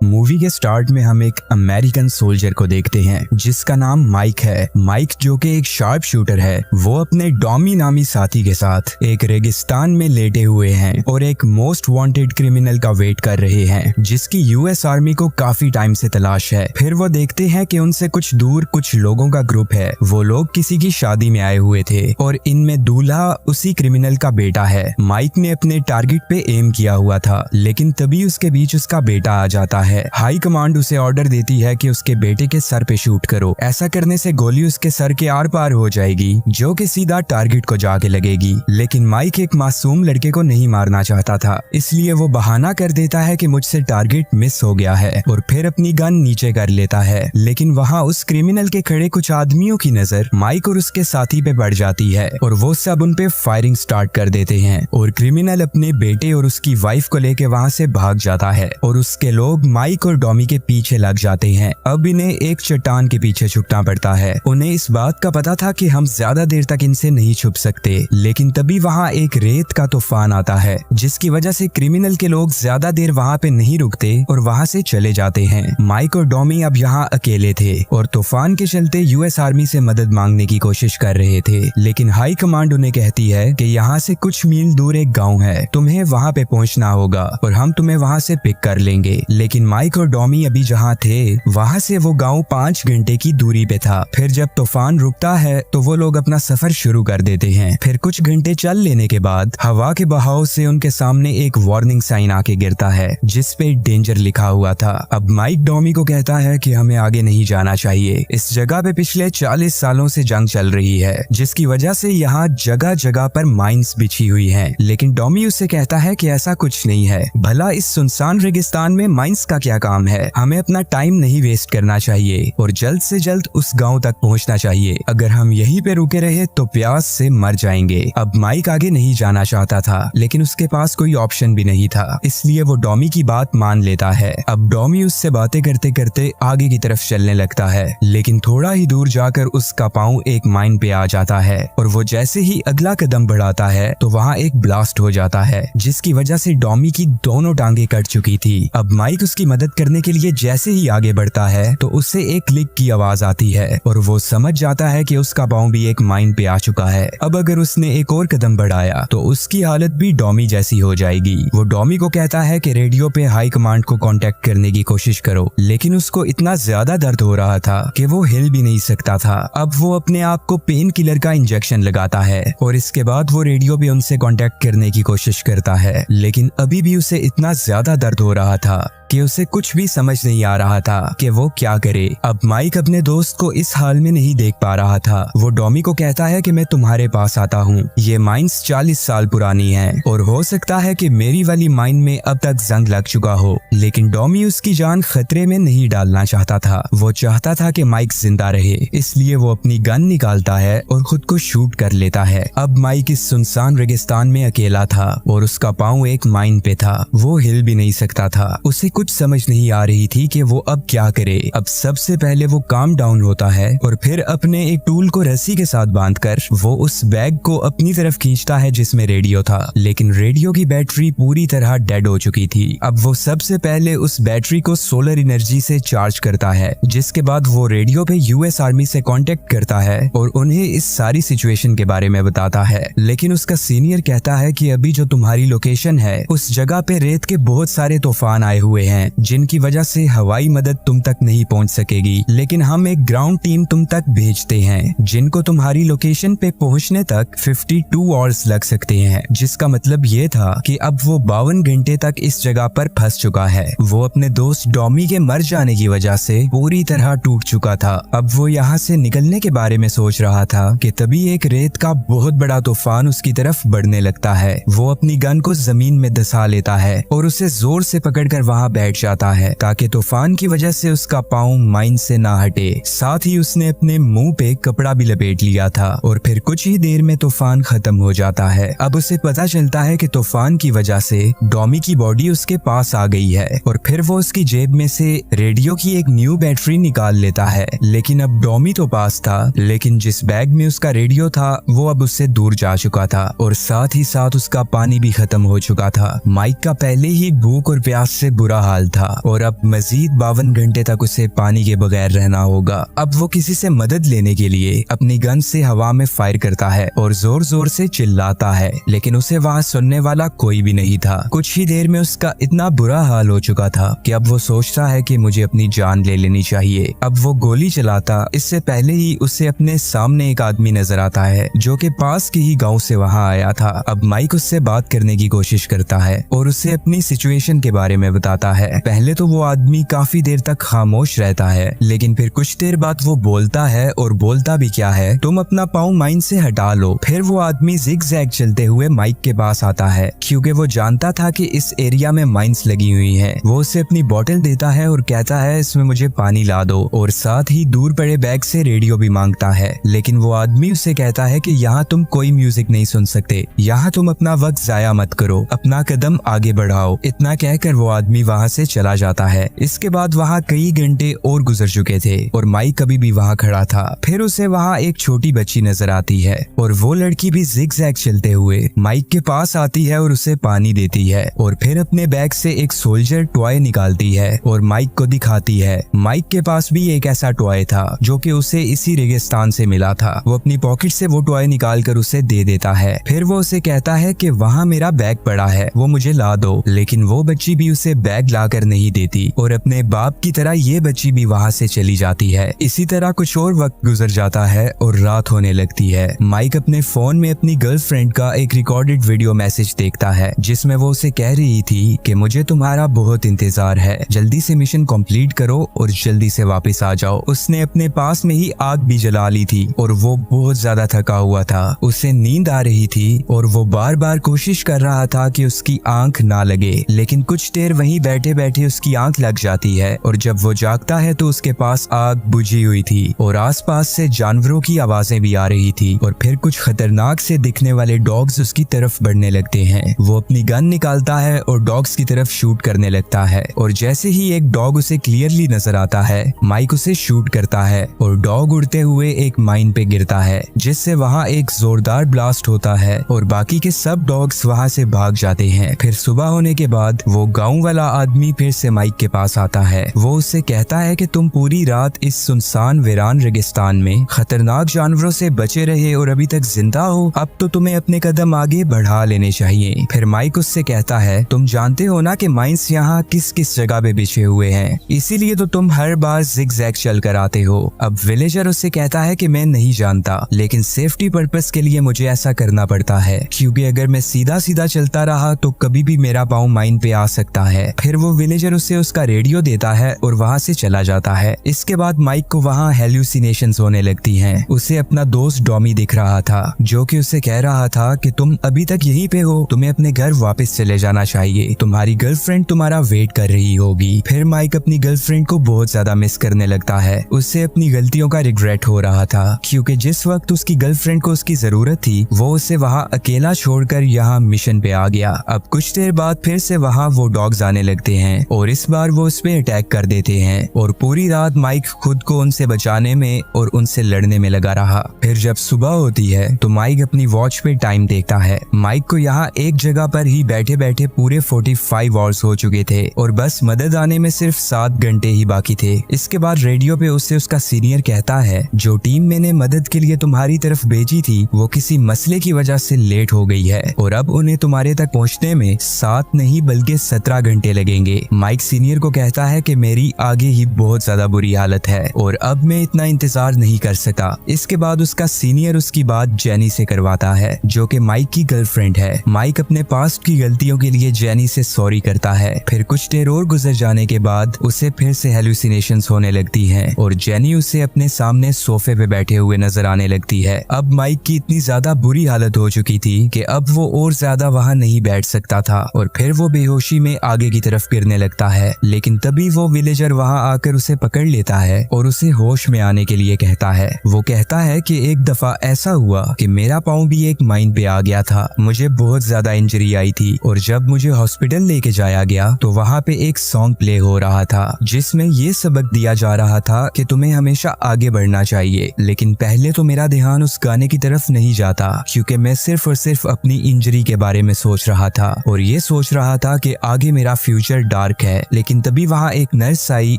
Movie के start में हम एक अमेरिकन सोल्जर को देखते हैं जिसका नाम माइक है। माइक जो कि एक शार्प शूटर है, वो अपने डॉमी नामी साथी के साथ एक रेगिस्तान में लेटे हुए हैं और एक मोस्ट वांटेड क्रिमिनल का वेट कर रहे हैं जिसकी यूएस आर्मी को काफी टाइम से तलाश है। फिर वो देखते हैं कि उनसे कुछ दूर कुछ लोगों का ग्रुप है। वो लोग किसी की शादी में आए हुए थे और इनमें दूल्हा उसी क्रिमिनल का बेटा है। माइक ने अपने टारगेट पे एम किया हुआ था, लेकिन तभी उसके बीच उसका बेटा आ जाता है। हाई कमांड उसे ऑर्डर देती है कि उसके बेटे के सर पे शूट करो। ऐसा करने से गोली उसके सर के आर पार हो जाएगी जो कि सीधा टारगेट को जाके लगेगी। लेकिन माइक एक मासूम लड़के को नहीं मारना चाहता था, इसलिए वो बहाना कर देता है कि मुझसे टारगेट मिस हो गया है और फिर अपनी गन नीचे कर लेता है। लेकिन वहाँ उस क्रिमिनल के खड़े कुछ आदमियों की नजर माइक और उसके साथी पे पड़ जाती है और वो सब उन पे फायरिंग स्टार्ट कर देते हैं और क्रिमिनल अपने बेटे और उसकी वाइफ को लेके वहाँ से भाग जाता है और उसके लोग माइक और डॉमी के पीछे लग जाते हैं। अब इन्हें एक चट्टान के पीछे छुपना पड़ता है। उन्हें इस बात का पता था कि हम ज्यादा देर तक इनसे नहीं छुप सकते, लेकिन तभी वहाँ एक रेत का तूफान आता है जिसकी वजह से क्रिमिनल के लोग ज्यादा देर वहाँ पे नहीं रुकते और वहाँ से चले जाते हैं। माइक और डॉमी अब यहाँ अकेले थे और तूफान के चलते यूएस आर्मी से मदद मांगने की कोशिश कर रहे थे, लेकिन हाई कमांड उन्हें कहती है कि यहाँ से कुछ मील दूर एक गाँव है, तुम्हें वहाँ पे पहुँचना होगा और हम तुम्हें वहाँ से पिक कर लेंगे। लेकिन माइक और डॉमी अभी जहाँ थे वहाँ से वो गांव 5 घंटे की दूरी पे था। फिर जब तूफान रुकता है तो वो लोग अपना सफर शुरू कर देते हैं। फिर कुछ घंटे चल लेने के बाद हवा के बहाव से उनके सामने एक वार्निंग साइन आके गिरता है जिस पे डेंजर लिखा हुआ था। अब माइक डॉमी को कहता है कि हमें आगे नहीं जाना चाहिए। इस जगह पे पिछले 40 सालों से जंग चल रही है जिसकी वजह से यहाँ जगह जगह पर माइंस बिछी हुई हैं। लेकिन डॉमी उससे कहता है कि ऐसा कुछ नहीं है, भला इस सुनसान रेगिस्तान में माइंस का क्या काम है। हमें अपना टाइम नहीं वेस्ट करना चाहिए और जल्द से जल्द उस गांव तक पहुंचना चाहिए। अगर हम यहीं पे रुके रहे तो प्यास से मर जाएंगे। अब माइक आगे नहीं जाना चाहता था, लेकिन उसके पास कोई ऑप्शन भी नहीं था, इसलिए वो डॉमी की बात मान लेता है। अब डॉमी उससे बातें करते करते आगे की तरफ चलने लगता है, लेकिन थोड़ा ही दूर जाकर उसका पाँव एक माइन पे आ जाता है और वो जैसे ही अगला कदम बढ़ाता है तो वहाँ एक ब्लास्ट हो जाता है जिसकी वजह से डॉमी की दोनों टांगे कट चुकी थी। अब माइक उसकी मदद करने के लिए जैसे ही आगे बढ़ता है तो उससे एक क्लिक की आवाज आती है और वो समझ जाता है कि उसका पाँव भी एक माइन पे आ चुका है। अब अगर उसने एक और कदम बढ़ाया तो उसकी हालत भी डॉमी जैसी हो जाएगी। वो डॉमी को कहता है कि रेडियो पे हाई कमांड को कांटेक्ट करने की कोशिश करो, लेकिन उसको इतना ज्यादा दर्द हो रहा था कि वो हिल भी नहीं सकता था। अब वो अपने आप को पेन किलर का इंजेक्शन लगाता है और इसके बाद वो रेडियो पे उनसे कांटेक्ट करने की कोशिश करता है, लेकिन अभी भी उसे इतना ज्यादा दर्द हो रहा था कि उसे कुछ भी समझ नहीं आ रहा था कि वो क्या करे। अब माइक अपने दोस्त को इस हाल में नहीं देख पा रहा था। वो डॉमी को कहता है कि मैं तुम्हारे पास आता हूँ, ये माइंस 40 साल पुरानी है और हो सकता है कि मेरी वाली माइन में अब तक जंग लग चुका हो। लेकिन डॉमी उसकी जान खतरे में नहीं डालना चाहता था। वो चाहता था कि माइक जिंदा रहे, इसलिए वो अपनी गन निकालता है और खुद को शूट कर लेता है। अब माइक इस सुनसान रेगिस्तान में अकेला था और उसका पाँव एक माइन पे था। वो हिल भी नहीं सकता था। उसे कुछ समझ नहीं आ रही थी कि वो अब क्या करे। अब सबसे पहले वो काम डाउन होता है और फिर अपने एक टूल को रस्सी के साथ बांधकर वो उस बैग को अपनी तरफ खींचता है जिसमें रेडियो था, लेकिन रेडियो की बैटरी पूरी तरह डेड हो चुकी थी। अब वो सबसे पहले उस बैटरी को सोलर एनर्जी से चार्ज करता है, जिसके बाद वो रेडियो पे यूएस आर्मी से कांटेक्ट करता है और उन्हें इस सारी सिचुएशन के बारे में बताता है। लेकिन उसका सीनियर कहता है कि अभी जो तुम्हारी लोकेशन है उस जगह पे रेत के बहुत सारे तूफान आए हुए हैं जिनकी वजह से हवाई मदद तुम तक नहीं पहुंच सकेगी, लेकिन हम एक ग्राउंड टीम तुम तक भेजते हैं जिनको तुम्हारी लोकेशन पे पहुंचने तक 52 आवर्स लग सकते हैं। जिसका मतलब ये था कि अब वो 52 घंटे तक इस जगह पर फंस चुका है। वो अपने दोस्त डॉमी के मर जाने की वजह से पूरी तरह टूट चुका था। अब वो यहाँ से निकलने के बारे में सोच रहा था कि तभी एक रेत का बहुत बड़ा तूफान उसकी तरफ बढ़ने लगता है। वो अपनी गन को जमीन में धंसा लेता है और उसे जोर से पकड़कर वहाँ बैठ जाता है ताकि तूफान की वजह से उसका पाँव माइन से ना हटे। साथ ही उसने अपने मुंह पे कपड़ा भी लपेट लिया था और फिर कुछ ही देर में तूफान खत्म हो जाता है। अब उसे पता चलता है कि तूफान की वजह से डॉमी की बॉडी उसके पास आ गई है और फिर वो उसकी जेब में से रेडियो की एक न्यू बैटरी निकाल लेता है। लेकिन अब डॉमी तो पास था, लेकिन जिस बैग में उसका रेडियो था वो अब उससे दूर जा चुका था और साथ ही साथ उसका पानी भी खत्म हो चुका था। माइक का पहले ही भूख और प्यास से बुरा हाल था और अब मजीद 52 घंटे तक उसे पानी के बगैर रहना होगा। अब वो किसी से मदद लेने के लिए अपनी गन से हवा में फायर करता है और जोर जोर से चिल्लाता है, लेकिन उसे वहाँ सुनने वाला कोई भी नहीं था। कुछ ही देर में उसका इतना बुरा हाल हो चुका था कि अब वो सोचता है कि मुझे अपनी जान ले लेनी चाहिए। अब वो गोली चलाता इससे पहले ही उसे अपने सामने एक आदमी नजर आता है जो कि पास के ही गांव से वहाँ आया था। अब माइक उससे बात करने की कोशिश करता है और उसे अपनी सिचुएशन के बारे में बताता है। पहले तो वो आदमी काफी देर तक खामोश रहता है, लेकिन फिर कुछ देर बाद वो बोलता है, और बोलता भी क्या है, तुम अपना पाँव माइन से हटा लो। फिर वो आदमी जिग-जैग चलते हुए माइक के पास आता है क्योंकि वो जानता था कि इस एरिया में माइंस लगी हुई हैं। वो उसे अपनी बोतल देता है और कहता है इसमें मुझे पानी ला दो, और साथ ही दूर पड़े बैग से रेडियो भी मांगता है। लेकिन वो आदमी उसे कहता है कि यहाँ तुम कोई म्यूजिक नहीं सुन सकते, यहाँ तुम अपना वक्त जाया मत करो, अपना कदम आगे बढ़ाओ। इतना कहकर वो आदमी वहाँ से चला जाता है। इसके बाद वहाँ कई घंटे और गुजर चुके थे और माइक अभी भी वहाँ खड़ा था। फिर उसे वहाँ एक छोटी बच्ची नजर आती है और वो लड़की भी जिग-जैग चलते हुए माइक के पास आती है और उसे पानी देती है, और फिर अपने बैग से एक सोल्जर टॉय निकालती है और माइक को दिखाती है। माइक के पास भी एक ऐसा टॉय था जो कि उसे इसी रेगिस्तान से मिला था। वो अपनी पॉकेट से वो टॉय निकाल कर उसे दे देता है। फिर वो उसे कहता है कि वहाँ मेरा बैग पड़ा है, वो मुझे ला दो। लेकिन वो बच्ची भी उसे बैग लाकर नहीं देती और अपने बाप की तरह ये बच्ची भी वहाँ से चली जाती है। इसी तरह कुछ और वक्त गुजर जाता है और रात होने लगती है। माइक अपने फोन में अपनी गर्लफ्रेंड का एक रिकॉर्डेड वीडियो मैसेज देखता है जिसमें वो उसे कह रही थी कि मुझे तुम्हारा बहुत इंतजार है, जल्दी से मिशन कंप्लीट करो और जल्दी से वापस आ जाओ। उसने अपने पास में ही आग भी जला ली थी और वो बहुत ज्यादा थका हुआ था। उसे नींद आ रही थी और वो बार बार कोशिश कर रहा था कि उसकी आंख ना लगे, लेकिन कुछ देर वहीं बैठे बैठे उसकी आंख लग जाती है और जब वो जागता है तो उसके पास आग बुझी हुई थी और आसपास से जानवरों की आवाजें भी आ रही थी और फिर कुछ खतरनाक से दिखने वाले डॉग्स उसकी तरफ बढ़ने लगते हैं। वो अपनी गन निकालता है और डॉग्स की तरफ शूट करने लगता है और जैसे ही एक डॉग उसे क्लियरली नजर आता है, माइक उसे शूट करता है और डॉग उड़ते हुए एक माइन पे गिरता है जिससे वहाँ एक जोरदार ब्लास्ट होता है और बाकी के सब डॉग्स वहाँ से भाग जाते हैं। फिर सुबह होने के बाद वो गाँव वाला आदमी फिर से माइक के पास आता है। वो उससे कहता है कि तुम पूरी रात इस सुनसान वीरान रेगिस्तान में खतरनाक जानवरों से बचे रहे और अभी तक जिंदा हो, अब तो तुम्हें अपने कदम आगे बढ़ा लेने चाहिए। फिर माइक उससे कहता है तुम जानते हो ना कि माइंस यहाँ किस किस जगह पे बिछे हुए हैं, इसीलिए तो तुम हर बार जिग-जैग चल कर आते हो। अब विलेजर उससे कहता है कि मैं नहीं जानता, लेकिन सेफ्टी पर्पस के लिए मुझे ऐसा करना पड़ता है क्योंकि अगर मैं सीधा सीधा चलता रहा तो कभी भी मेरा पाँव माइन पे आ सकता है। फिर वो विलेजर उसे उसका रेडियो देता है और वहाँ से चला जाता है। इसके बाद माइक को वहाँ हेल्यूसिनेशंस होने लगती हैं। उसे अपना दोस्त डॉमी दिख रहा था जो कि उसे कह रहा था कि तुम अभी तक यहीं पे हो, तुम्हें अपने घर वापस चले जाना चाहिए, तुम्हारी गर्लफ्रेंड तुम्हारा वेट कर रही होगी। फिर माइक अपनी गर्लफ्रेंड को बहुत ज्यादा मिस करने लगता है। उससे अपनी गलतियों का रिग्रेट हो रहा था क्योंकि जिस वक्त उसकी गर्लफ्रेंड को उसकी जरूरत थी वो उसे वहाँ अकेला छोड़कर यहाँ मिशन पे आ गया। अब कुछ देर बाद फिर से वहाँ वो डॉग्स आने लगते हैं और इस बार वो उस पे अटैक कर देते हैं और पूरी रात माइक खुद को उनसे बचाने में और उनसे लड़ने में लगा रहा। फिर जब सुबह होती है तो माइक अपनी वॉच पे टाइम देखता है। माइक को यहाँ एक जगह पर ही बैठे बैठे पूरे 45 आवर्स हो चुके थे और बस मदद आने में सिर्फ 7 घंटे ही बाकी थे। इसके बाद रेडियो पे उससे उसका सीनियर कहता है जो टीम मैंने मदद के लिए तुम्हारी तरफ भेजी थी वो किसी मसले की वजह से लेट हो गई है और अब उन्हें तुम्हारे तक पहुँचने में 7 नहीं बल्कि 17 घंटे लगेंगे। माइक सीनियर को कहता है कि मेरी आगे ही बहुत ज्यादा बुरी हालत है और अब मैं इतना इंतजार नहीं कर सकता। इसके बाद उसका सीनियर उसकी बात जेनी से करवाता है जो कि माइक की गर्लफ्रेंड है। माइक अपने पास्ट की गलतियों के लिए जेनी से सॉरी करता है। फिर कुछ देर और गुजर जाने के बाद उसे फिर से हेलुसिनेशंस होने लगती हैं और जेनी उसे अपने सामने सोफे पे बैठे हुए नजर आने लगती है। अब माइक की इतनी ज्यादा बुरी हालत हो चुकी थी कि अब वो और ज्यादा वहाँ नहीं बैठ सकता था और फिर वो बेहोशी में आगे की तरफ गिरने लगता है। लेकिन तभी वो विलेजर वहाँ आकर उसे पकड़ लेता है और उसे होश में आने के लिए कहता है। वो कहता है कि एक दफा ऐसा हुआ कि मेरा पाँव भी एक माइन पे आ गया था, मुझे बहुत ज्यादा इंजरी आई थी और जब मुझे हॉस्पिटल लेके जाया गया तो वहाँ पे एक सॉन्ग प्ले हो रहा था जिसमें ये सबक दिया जा रहा था कि तुम्हें हमेशा आगे बढ़ना चाहिए। लेकिन पहले तो मेरा ध्यान उस गाने की तरफ नहीं जाता क्योंकि मैं सिर्फ और सिर्फ अपनी इंजरी के बारे में सोच रहा था और ये सोच रहा था कि आगे मेरा फ्यूचर फ्यूचर डार्क है। लेकिन तभी वहाँ एक नर्स आई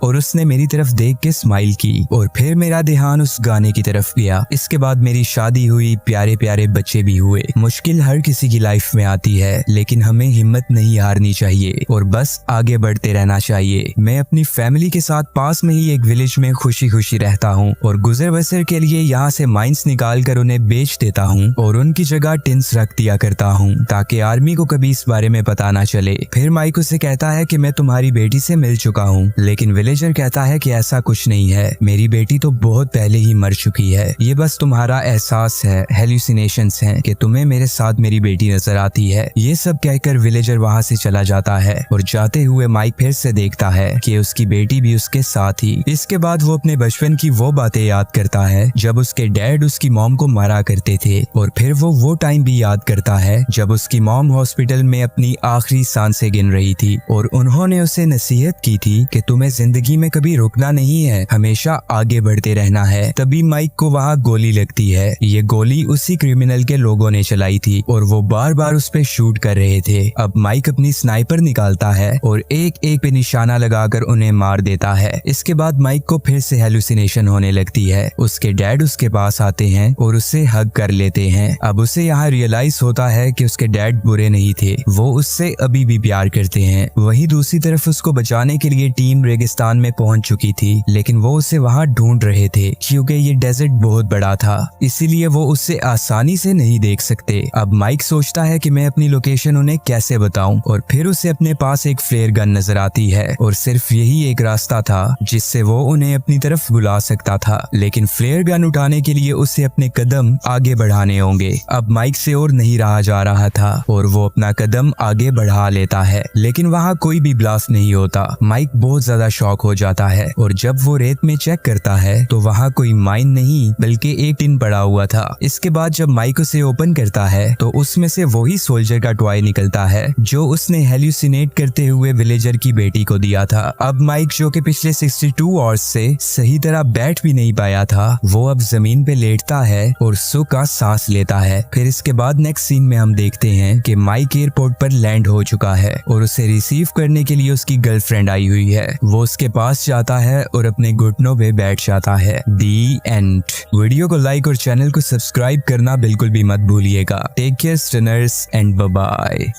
और उसने मेरी तरफ देख के स्माइल की और फिर मेरा ध्यान उस गाने की तरफ गया। इसके बाद मेरी शादी हुई, प्यारे प्यारे बच्चे भी हुए। मुश्किल हर किसी की लाइफ में आती है, लेकिन हमें हिम्मत नहीं हारनी चाहिए और बस आगे बढ़ते रहना चाहिए। मैं अपनी फैमिली के साथ पास में ही एक विलेज में खुशी खुशी रहता हूँ और गुजर बसर के लिए यहाँ से माइंस निकाल कर उन्हें बेच देता हूँ और उनकी जगह टिन्स रख दिया करता हूँ ताकि आर्मी को कभी इस बारे में पता ना चले। फिर माइक उसे कहता है कि मैं तुम्हारी बेटी से मिल चुका हूँ, लेकिन विलेजर कहता है कि ऐसा कुछ नहीं है, मेरी बेटी तो बहुत पहले ही मर चुकी है, ये बस तुम्हारा एहसास है, हेल्यूसिनेशंस हैं कि तुम्हें मेरे साथ मेरी बेटी नजर आती है। ये सब कहकर विलेजर वहाँ से चला जाता है और जाते हुए माइक फिर से देखता है कि उसकी बेटी भी उसके साथ ही। इसके बाद वो अपने बचपन की वो बातें याद करता है जब उसके डैड उसकी मॉम को मारा करते थे और फिर वो टाइम भी याद करता है जब उसकी मॉम हॉस्पिटल में अपनी आखिरी सांसें गिन रही थी और उन्होंने उसे नसीहत की थी कि तुम्हें जिंदगी में कभी रुकना नहीं है, हमेशा आगे बढ़ते रहना है। तभी माइक को वहाँ गोली लगती है। ये गोली उसी क्रिमिनल के लोगों ने चलाई थी और वो बार बार उस पे शूट कर रहे थे। अब माइक अपनी स्नाइपर निकालता है और एक एक पे निशाना लगाकर उन्हें मार देता है। इसके बाद माइक को फिर से हेलुसिनेशन होने लगती है। उसके डैड उसके पास आते हैं और उसे हग कर लेते हैं। अब उसे यहाँ रियलाइज होता है कि उसके डैड बुरे नहीं थे, वो उससे अभी भी प्यार करते हैं। वहीं दूसरी तरफ उसको बचाने के लिए टीम रेगिस्तान में पहुंच चुकी थी, लेकिन वो उसे वहां ढूंढ रहे थे क्योंकि ये डेजर्ट बहुत बड़ा था, इसीलिए वो उससे आसानी से नहीं देख सकते। अब माइक सोचता है कि मैं अपनी लोकेशन उन्हें कैसे बताऊं और फिर उसे अपने पास एक फ्लेयर गन नजर आती है और सिर्फ यही एक रास्ता था जिससे वो उन्हें अपनी तरफ बुला सकता था, लेकिन फ्लेयर गन उठाने के लिए उसे अपने कदम आगे बढ़ाने होंगे। अब माइक से और नहीं रहा जा रहा था और वो अपना कदम आगे बढ़ा लेता है, लेकिन वहाँ कोई भी ब्लास्ट नहीं होता। माइक बहुत ज्यादा शॉक हो जाता है और जब वो रेत में चेक करता है तो वहाँ कोई माइन नहीं बल्कि एक टिन पड़ा हुआ था। इसके बाद जब माइक उसे ओपन करता है तो उसमें से वही सोल्जर का टॉय निकलता है जो उसने हेल्यूसिनेट करते हुए विलेजर की बेटी को दिया था। अब माइक जो कि पिछले 62 आवर्स से सही तरह बैठ भी नहीं पाया था, वो अब जमीन पे लेटता है और सुख का सांस लेता है। फिर इसके बाद नेक्स्ट सीन में हम देखते हैं कि माइक एयरपोर्ट पर लैंड हो चुका है और उसे रिसीव करने के लिए उसकी गर्लफ्रेंड आई हुई है। वो उसके पास जाता है और अपने घुटनों पे बैठ जाता है। The end. वीडियो को लाइक और चैनल को सब्सक्राइब करना बिल्कुल भी मत भूलिएगा। Take care stunners and bye bye.